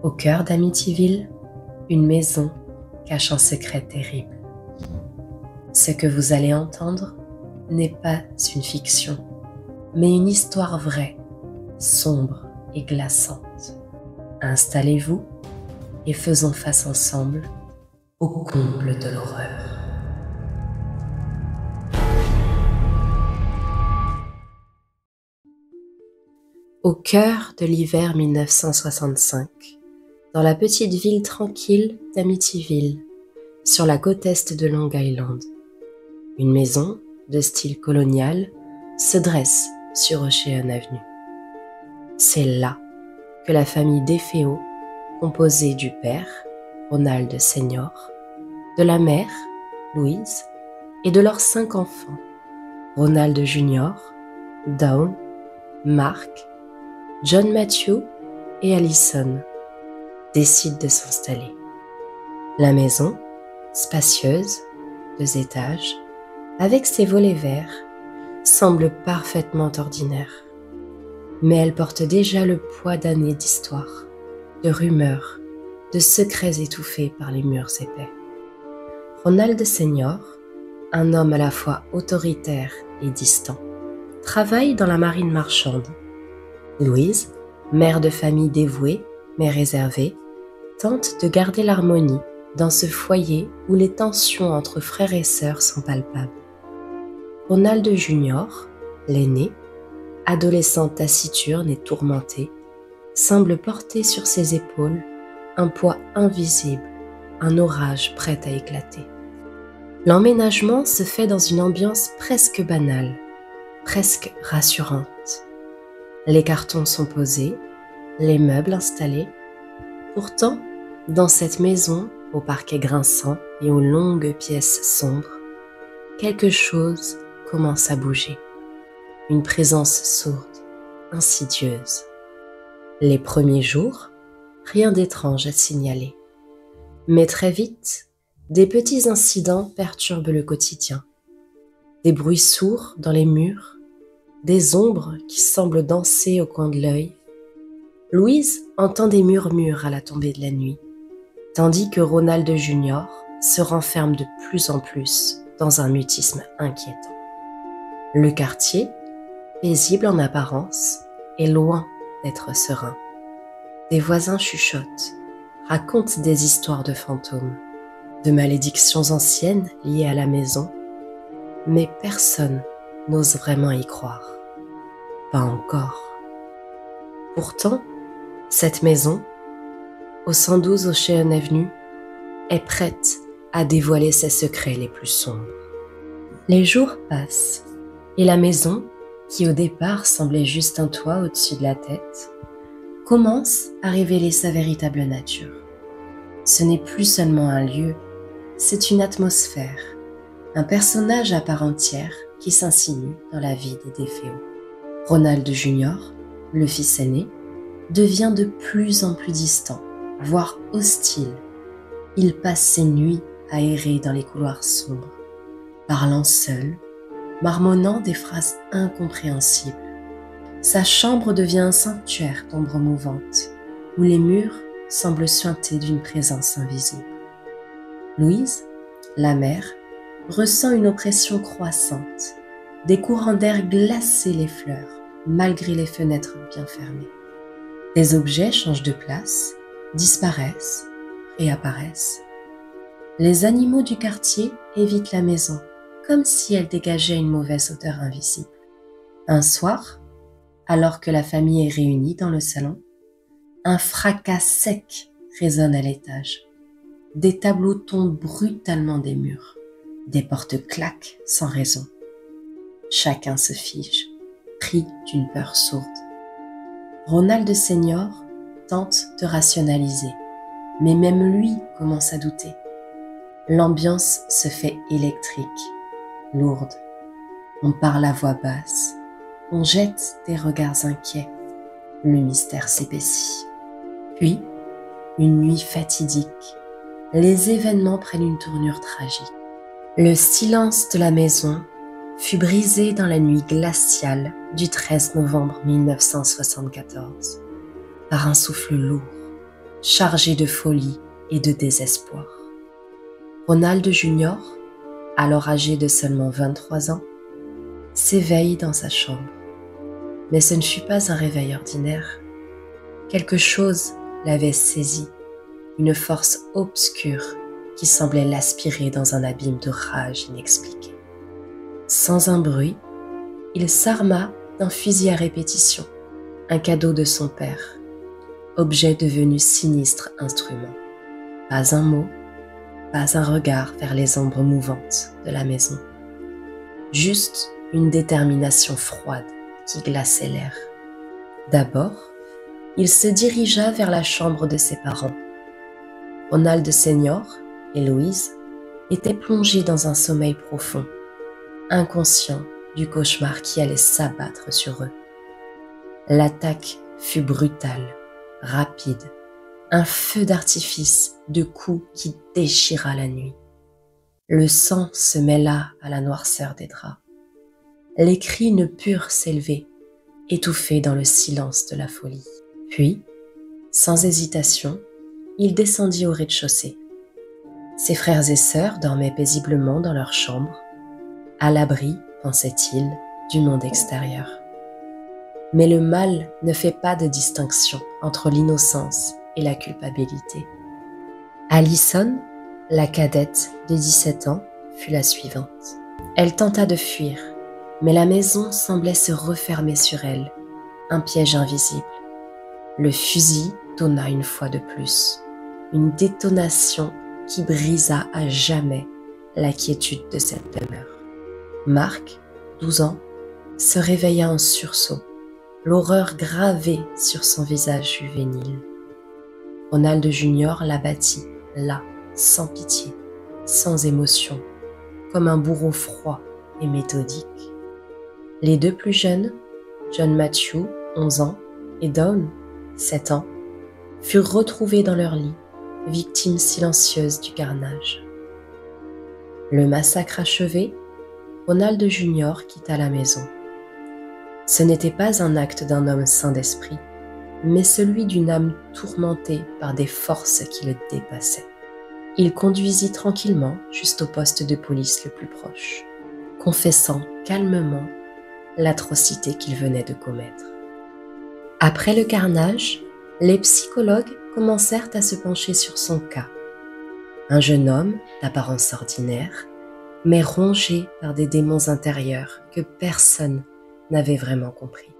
Au cœur d'Amityville, une maison cache un secret terrible. Ce que vous allez entendre n'est pas une fiction, mais une histoire vraie, sombre et glaçante. Installez-vous et faisons face ensemble au comble de l'horreur. Au cœur de l'hiver 1965, dans la petite ville tranquille d'Amityville, sur la côte est de Long Island, une maison de style colonial se dresse sur Ocean Avenue. C'est là que la famille DeFeo, composée du père, Ronald Sr., de la mère, Louise, et de leurs 5 enfants, Ronald Jr., Dawn, Mark, John Matthew et Allison, décide de s'installer. La maison, spacieuse, 2 étages, avec ses volets verts, semble parfaitement ordinaire. Mais elle porte déjà le poids d'années d'histoire, de rumeurs, de secrets étouffés par les murs épais. Ronald Sr., un homme à la fois autoritaire et distant, travaille dans la marine marchande. Louise, mère de famille dévouée mais réservée, tente de garder l'harmonie dans ce foyer où les tensions entre frères et sœurs sont palpables. Ronald Jr., l'aîné, adolescent taciturne et tourmenté, semble porter sur ses épaules un poids invisible, un orage prêt à éclater. L'emménagement se fait dans une ambiance presque banale, presque rassurante. Les cartons sont posés, les meubles installés. Pourtant, dans cette maison, au parquet grinçant et aux longues pièces sombres, quelque chose commence à bouger. Une présence sourde, insidieuse. Les premiers jours, rien d'étrange à signaler. Mais très vite, des petits incidents perturbent le quotidien. Des bruits sourds dans les murs, des ombres qui semblent danser au coin de l'œil. Louise entend des murmures à la tombée de la nuit, tandis que Ronald Jr. se renferme de plus en plus dans un mutisme inquiétant. Le quartier, paisible en apparence, est loin d'être serein. Des voisins chuchotent, racontent des histoires de fantômes, de malédictions anciennes liées à la maison, mais personne n'ose vraiment y croire. Pas encore. Pourtant, cette maison, au 112 Ocean Avenue, est prête à dévoiler ses secrets les plus sombres. Les jours passent et la maison, qui au départ semblait juste un toit au-dessus de la tête, commence à révéler sa véritable nature. Ce n'est plus seulement un lieu, c'est une atmosphère, un personnage à part entière qui s'insinue dans la vie des DeFeo. Ronald Jr., le fils aîné, devient de plus en plus distant, voire hostile. Il passe ses nuits à errer dans les couloirs sombres, parlant seul, marmonnant des phrases incompréhensibles. Sa chambre devient un sanctuaire d'ombres mouvantes, où les murs semblent suinter d'une présence invisible. Louise, la mère, ressent une oppression croissante. Des courants d'air glacés l'effleurent, malgré les fenêtres bien fermées. Des objets changent de place, disparaissent, réapparaissent. Les animaux du quartier évitent la maison, comme si elle dégageait une mauvaise odeur invisible. Un soir, alors que la famille est réunie dans le salon, un fracas sec résonne à l'étage. Des tableaux tombent brutalement des murs. Des portes claquent sans raison. Chacun se fige, pris d'une peur sourde. Ronald Sr. tente de rationaliser, mais même lui commence à douter. L'ambiance se fait électrique, lourde. On parle à voix basse, on jette des regards inquiets. Le mystère s'épaissit. Puis, une nuit fatidique, les événements prennent une tournure tragique. Le silence de la maison fut brisé dans la nuit glaciale du 13 novembre 1974 par un souffle lourd, chargé de folie et de désespoir. Ronald Jr., alors âgé de seulement 23 ans, s'éveille dans sa chambre. Mais ce ne fut pas un réveil ordinaire. Quelque chose l'avait saisi, une force obscure qui semblait l'aspirer dans un abîme de rage inexpliquée. Sans un bruit, il s'arma d'un fusil à répétition, un cadeau de son père, objet devenu sinistre instrument. Pas un mot, pas un regard vers les ombres mouvantes de la maison. Juste une détermination froide qui glaçait l'air. D'abord, il se dirigea vers la chambre de ses parents. Ronald Senior et Louise étaient plongés dans un sommeil profond, inconscients du cauchemar qui allait s'abattre sur eux. L'attaque fut brutale, rapide, un feu d'artifice de coups qui déchira la nuit. Le sang se mêla à la noirceur des draps. Les cris ne purent s'élever, étouffés dans le silence de la folie. Puis, sans hésitation, il descendit au rez-de-chaussée. Ses frères et sœurs dormaient paisiblement dans leur chambre, à l'abri, pensait-il, du monde extérieur. Mais le mal ne fait pas de distinction entre l'innocence et la culpabilité. Alison, la cadette de 17 ans, fut la suivante. Elle tenta de fuir, mais la maison semblait se refermer sur elle, un piège invisible. Le fusil tonna une fois de plus, une détonation qui brisa à jamais la quiétude de cette demeure. Marc, 12 ans, se réveilla en sursaut, l'horreur gravée sur son visage juvénile. Ronald Jr. l'abattit, là, sans pitié, sans émotion, comme un bourreau froid et méthodique. Les deux plus jeunes, John Matthew, 11 ans, et Dawn, 7 ans, furent retrouvés dans leur lit, victimes silencieuses du carnage. Le massacre achevé, Ronald Jr. quitta la maison. Ce n'était pas un acte d'un homme sain d'esprit, mais celui d'une âme tourmentée par des forces qui le dépassaient. Il conduisit tranquillement jusqu'au poste de police le plus proche, confessant calmement l'atrocité qu'il venait de commettre. Après le carnage, les psychologues commencèrent à se pencher sur son cas. Un jeune homme d'apparence ordinaire, mais rongé par des démons intérieurs que personne n'avait vraiment compris.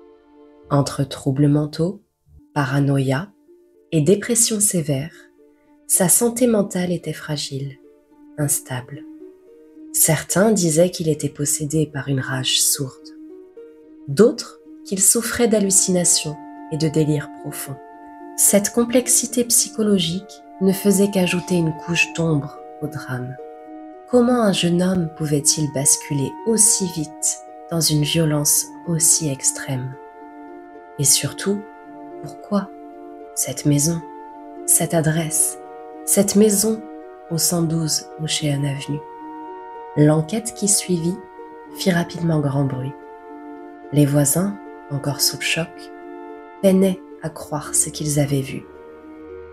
Entre troubles mentaux, paranoïa et dépression sévère, sa santé mentale était fragile, instable. Certains disaient qu'il était possédé par une rage sourde. D'autres qu'il souffrait d'hallucinations et de délires profonds. Cette complexité psychologique ne faisait qu'ajouter une couche d'ombre au drame. Comment un jeune homme pouvait-il basculer aussi vite dans une violence aussi extrême? Et surtout, pourquoi cette maison, cette adresse, cette maison au 112 Ocean Avenue? L'enquête qui suivit fit rapidement grand bruit. Les voisins, encore sous le choc, peinaient à croire ce qu'ils avaient vu.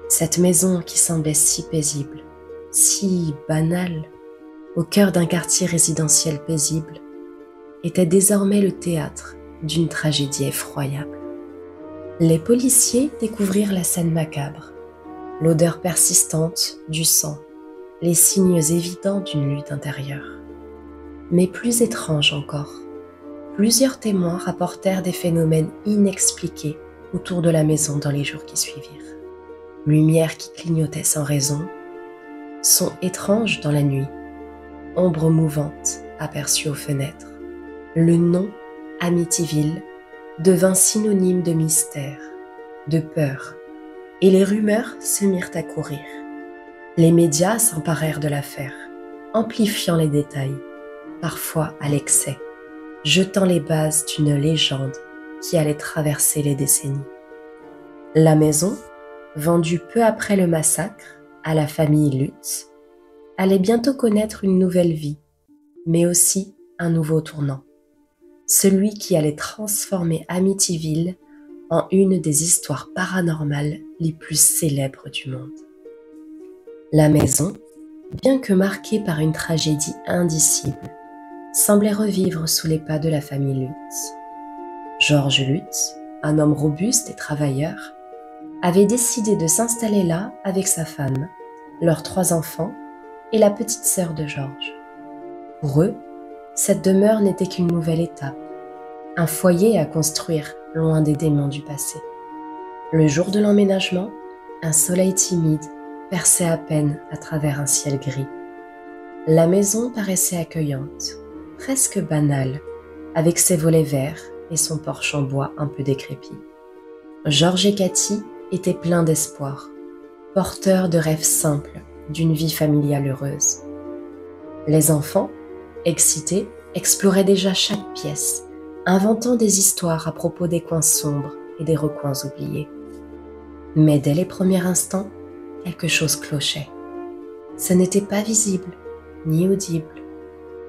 Cette maison qui semblait si paisible, si banale, au cœur d'un quartier résidentiel paisible, était désormais le théâtre d'une tragédie effroyable. Les policiers découvrirent la scène macabre, l'odeur persistante du sang, les signes évidents d'une lutte intérieure. Mais plus étrange encore, plusieurs témoins rapportèrent des phénomènes inexpliqués autour de la maison dans les jours qui suivirent. Lumière qui clignotait sans raison, sons étranges dans la nuit, ombres mouvantes aperçues aux fenêtres. Le nom Amityville devint synonyme de mystère, de peur, et les rumeurs se mirent à courir. Les médias s'emparèrent de l'affaire, amplifiant les détails, parfois à l'excès, jetant les bases d'une légende qui allait traverser les décennies. La maison, vendue peu après le massacre à la famille Lutz, allait bientôt connaître une nouvelle vie, mais aussi un nouveau tournant. Celui qui allait transformer Amityville en une des histoires paranormales les plus célèbres du monde. La maison, bien que marquée par une tragédie indicible, semblait revivre sous les pas de la famille Lutz. Georges Lutz, un homme robuste et travailleur, avait décidé de s'installer là avec sa femme, leurs 3 enfants et la petite sœur de Georges. Pour eux, cette demeure n'était qu'une nouvelle étape, un foyer à construire loin des démons du passé. Le jour de l'emménagement, un soleil timide perçait à peine à travers un ciel gris. La maison paraissait accueillante, presque banale, avec ses volets verts et son porche en bois un peu décrépit. Georges et Cathy étaient pleins d'espoir, porteurs de rêves simples d'une vie familiale heureuse. Les enfants, excités, exploraient déjà chaque pièce, inventant des histoires à propos des coins sombres et des recoins oubliés. Mais dès les premiers instants, quelque chose clochait. Ce n'était pas visible, ni audible,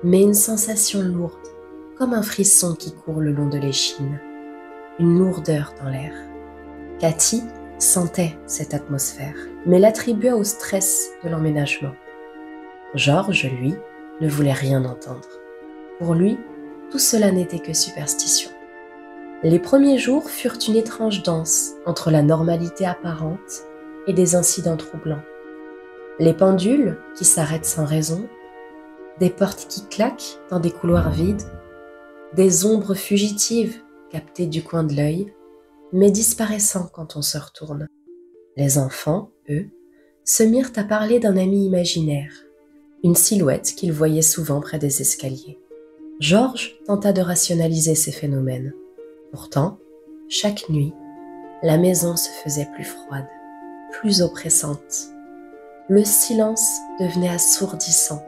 mais une sensation lourde, comme un frisson qui court le long de l'échine, une lourdeur dans l'air. Cathy sentait cette atmosphère, mais l'attribua au stress de l'emménagement. Georges, lui, ne voulait rien entendre. Pour lui, tout cela n'était que superstition. Les premiers jours furent une étrange danse entre la normalité apparente et des incidents troublants. Les pendules qui s'arrêtent sans raison, des portes qui claquent dans des couloirs vides, des ombres fugitives captées du coin de l'œil, mais disparaissant quand on se retourne. Les enfants, eux, se mirent à parler d'un ami imaginaire, une silhouette qu'ils voyaient souvent près des escaliers. Georges tenta de rationaliser ces phénomènes. Pourtant, chaque nuit, la maison se faisait plus froide, plus oppressante. Le silence devenait assourdissant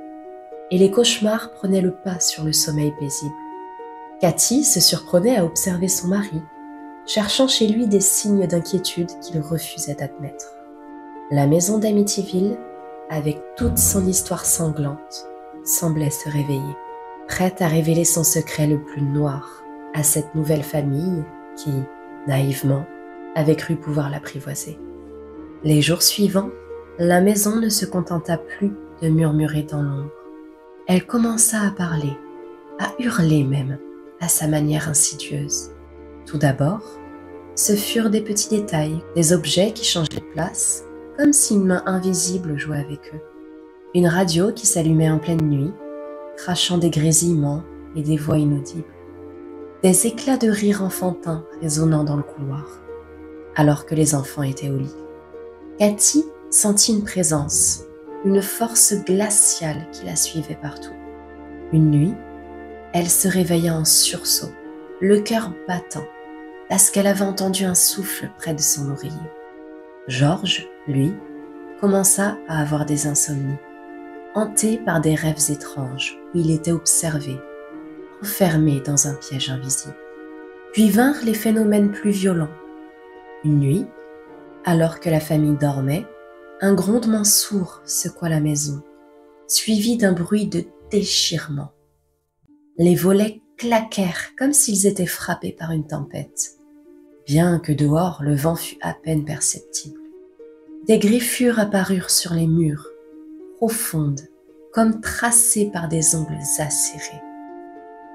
et les cauchemars prenaient le pas sur le sommeil paisible. Cathy se surprenait à observer son mari, cherchant chez lui des signes d'inquiétude qu'il refusait d'admettre. La maison d'Amityville, avec toute son histoire sanglante, semblait se réveiller, prête à révéler son secret le plus noir à cette nouvelle famille qui, naïvement, avait cru pouvoir l'apprivoiser. Les jours suivants, la maison ne se contenta plus de murmurer dans l'ombre. Elle commença à parler, à hurler même, à sa manière insidieuse. Tout d'abord, ce furent des petits détails, des objets qui changeaient de place, comme si une main invisible jouait avec eux. Une radio qui s'allumait en pleine nuit, crachant des grésillements et des voix inaudibles. Des éclats de rire enfantins résonnant dans le couloir, alors que les enfants étaient au lit. Cathy sentit une présence, une force glaciale qui la suivait partout. Une nuit, elle se réveilla en sursaut, le cœur battant, parce qu'elle avait entendu un souffle près de son oreiller. Georges, lui, commença à avoir des insomnies, hanté par des rêves étranges où il était observé, enfermé dans un piège invisible. Puis vinrent les phénomènes plus violents. Une nuit, alors que la famille dormait, un grondement sourd secoua la maison, suivi d'un bruit de déchirement. Les volets claquèrent comme s'ils étaient frappés par une tempête, bien que dehors le vent fût à peine perceptible. Des griffures apparurent sur les murs, profondes, comme tracées par des ongles acérés.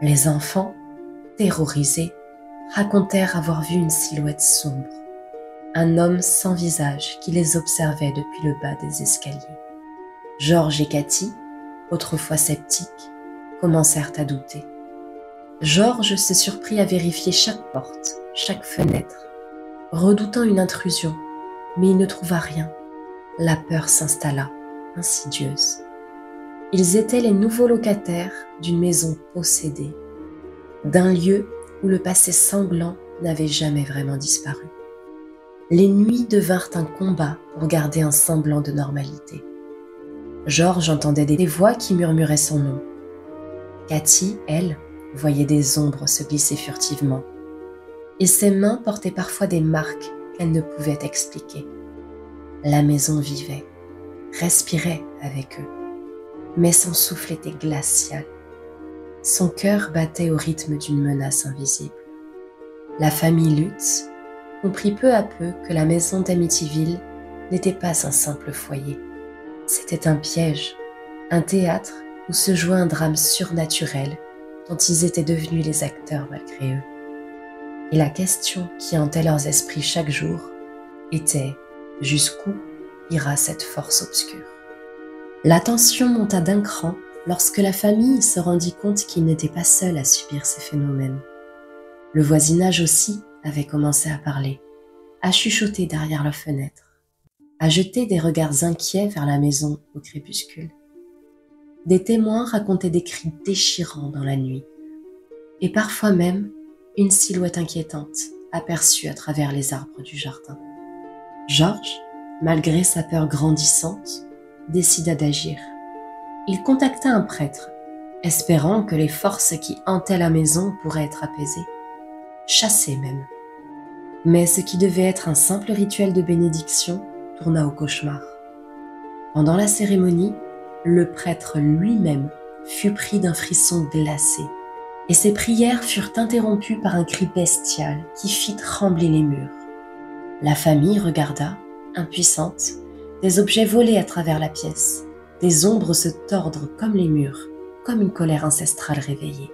Les enfants, terrorisés, racontèrent avoir vu une silhouette sombre, un homme sans visage qui les observait depuis le bas des escaliers. Georges et Cathy, autrefois sceptiques, commencèrent à douter. Georges se surprit à vérifier chaque porte, chaque fenêtre, redoutant une intrusion, mais il ne trouva rien. La peur s'installa, insidieuse. Ils étaient les nouveaux locataires d'une maison possédée, d'un lieu où le passé sanglant n'avait jamais vraiment disparu. Les nuits devinrent un combat pour garder un semblant de normalité. Georges entendait des voix qui murmuraient son nom. Cathy, elle, voyait des ombres se glisser furtivement, et ses mains portaient parfois des marques qu'elle ne pouvait expliquer. La maison vivait, respirait avec eux, mais son souffle était glacial. Son cœur battait au rythme d'une menace invisible. La famille Lutz, comprit peu à peu que la maison d'Amityville n'était pas un simple foyer. C'était un piège, un théâtre où se jouait un drame surnaturel dont ils étaient devenus les acteurs malgré eux. Et la question qui hantait leurs esprits chaque jour était « Jusqu'où ira cette force obscure ?» La tension monta d'un cran lorsque la famille se rendit compte qu'ils n'étaient pas seuls à subir ces phénomènes. Le voisinage aussi avait commencé à parler, à chuchoter derrière leurs fenêtres, à jeter des regards inquiets vers la maison au crépuscule. Des témoins racontaient des cris déchirants dans la nuit, et parfois même une silhouette inquiétante aperçue à travers les arbres du jardin. George, malgré sa peur grandissante, décida d'agir. Il contacta un prêtre, espérant que les forces qui hantaient la maison pourraient être apaisées, chassées même. Mais ce qui devait être un simple rituel de bénédiction tourna au cauchemar. Pendant la cérémonie, le prêtre lui-même fut pris d'un frisson glacé, et ses prières furent interrompues par un cri bestial qui fit trembler les murs. La famille regarda, impuissante, des objets voler à travers la pièce, des ombres se tordre comme les murs, comme une colère ancestrale réveillée.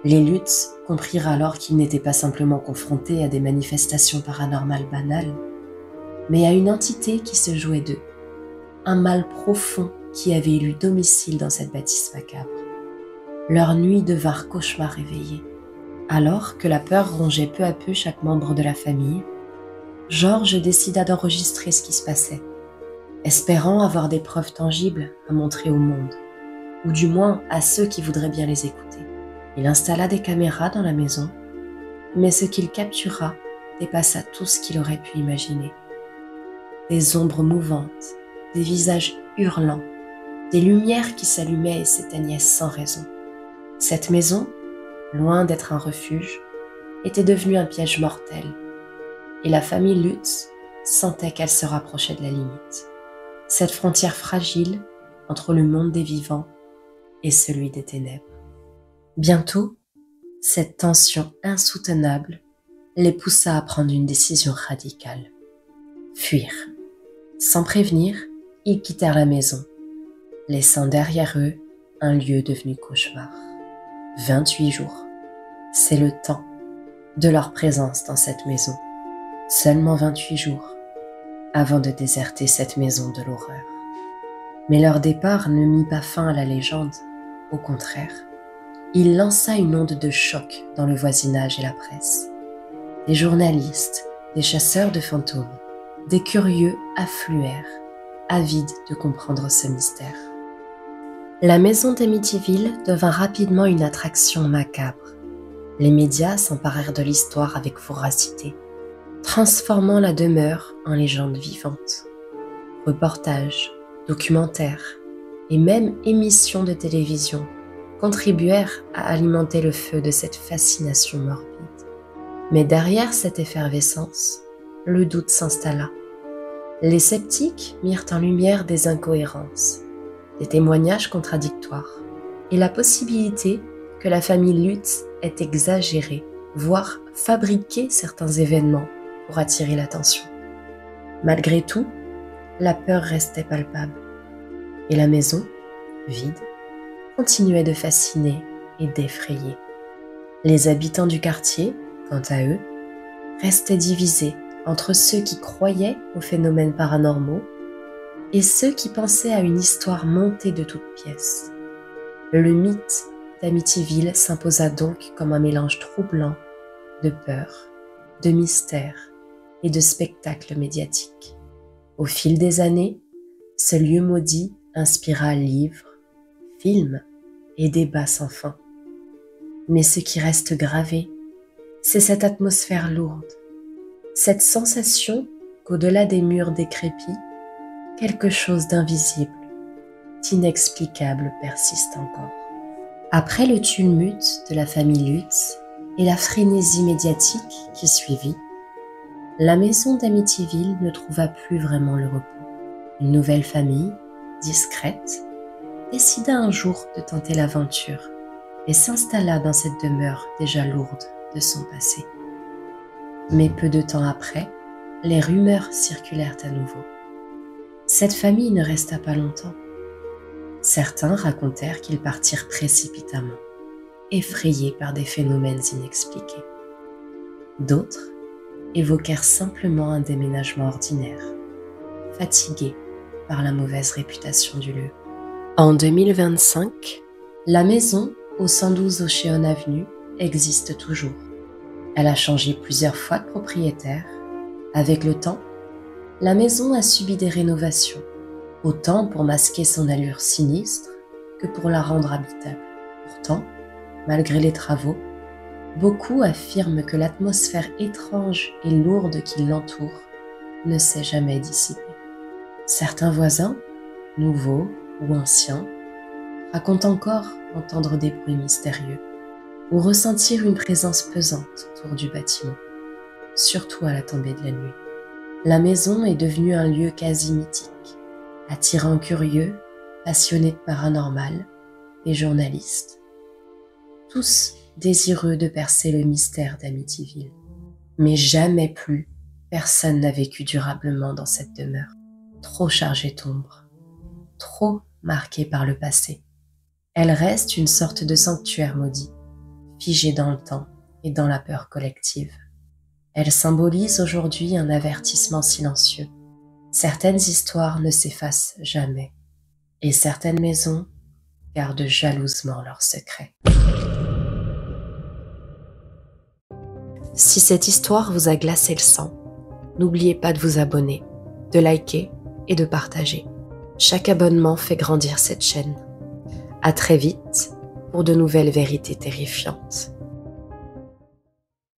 Les Lutz comprirent alors qu'ils n'étaient pas simplement confrontés à des manifestations paranormales banales, mais à une entité qui se jouait d'eux, un mal profond qui avait élu domicile dans cette bâtisse macabre. Leurs nuits devinrent cauchemars réveillés. Alors que la peur rongeait peu à peu chaque membre de la famille, George décida d'enregistrer ce qui se passait, espérant avoir des preuves tangibles à montrer au monde, ou du moins à ceux qui voudraient bien les écouter. Il installa des caméras dans la maison, mais ce qu'il captura dépassa tout ce qu'il aurait pu imaginer. Des ombres mouvantes, des visages hurlants, des lumières qui s'allumaient et s'éteignaient sans raison. Cette maison, loin d'être un refuge, était devenue un piège mortel, et la famille Lutz sentait qu'elle se rapprochait de la limite. Cette frontière fragile entre le monde des vivants et celui des ténèbres. Bientôt, cette tension insoutenable les poussa à prendre une décision radicale. Fuir. Sans prévenir, ils quittèrent la maison, laissant derrière eux un lieu devenu cauchemar. 28 jours, c'est le temps de leur présence dans cette maison. Seulement 28 jours avant de déserter cette maison de l'horreur. Mais leur départ ne mit pas fin à la légende, au contraire. Il lança une onde de choc dans le voisinage et la presse. Des journalistes, des chasseurs de fantômes, des curieux affluèrent, avides de comprendre ce mystère. La maison d'Amityville devint rapidement une attraction macabre. Les médias s'emparèrent de l'histoire avec voracité, transformant la demeure en légende vivante. Reportages, documentaires et même émissions de télévision contribuèrent à alimenter le feu de cette fascination morbide. Mais derrière cette effervescence, le doute s'installa. Les sceptiques mirent en lumière des incohérences, des témoignages contradictoires et la possibilité que la famille Lutz ait exagéré, voire fabriqué certains événements pour attirer l'attention. Malgré tout, la peur restait palpable et la maison, vide, continuait de fasciner et d'effrayer. Les habitants du quartier, quant à eux, restaient divisés entre ceux qui croyaient aux phénomènes paranormaux et ceux qui pensaient à une histoire montée de toutes pièces. Le mythe d'Amityville s'imposa donc comme un mélange troublant de peur, de mystère et de spectacle médiatique. Au fil des années, ce lieu maudit inspira livres, films et débats sans fin. Mais ce qui reste gravé, c'est cette atmosphère lourde, cette sensation qu'au-delà des murs décrépits, quelque chose d'invisible, d'inexplicable persiste encore. Après le tumulte de la famille Lutz et la frénésie médiatique qui suivit, la maison d'Amityville ne trouva plus vraiment le repos. Une nouvelle famille, discrète, décida un jour de tenter l'aventure et s'installa dans cette demeure déjà lourde de son passé. Mais peu de temps après, les rumeurs circulèrent à nouveau. Cette famille ne resta pas longtemps. Certains racontèrent qu'ils partirent précipitamment, effrayés par des phénomènes inexpliqués. D'autres évoquèrent simplement un déménagement ordinaire, fatigués par la mauvaise réputation du lieu. En 2025, la maison au 112 Ocean Avenue existe toujours. Elle a changé plusieurs fois de propriétaire. Avec le temps, la maison a subi des rénovations, autant pour masquer son allure sinistre que pour la rendre habitable. Pourtant, malgré les travaux, beaucoup affirment que l'atmosphère étrange et lourde qui l'entoure ne s'est jamais dissipée. Certains voisins, nouveaux ou anciens, racontent encore entendre des bruits mystérieux ou ressentir une présence pesante autour du bâtiment, surtout à la tombée de la nuit. La maison est devenue un lieu quasi mythique, attirant curieux, passionnés de paranormal et journalistes, tous désireux de percer le mystère d'Amityville. Mais jamais plus personne n'a vécu durablement dans cette demeure, trop chargée d'ombre, trop marquée par le passé. Elle reste une sorte de sanctuaire maudit, figé dans le temps et dans la peur collective. Elle symbolise aujourd'hui un avertissement silencieux. Certaines histoires ne s'effacent jamais, et certaines maisons gardent jalousement leurs secrets. Si cette histoire vous a glacé le sang, n'oubliez pas de vous abonner, de liker et de partager. Chaque abonnement fait grandir cette chaîne. À très vite pour de nouvelles vérités terrifiantes.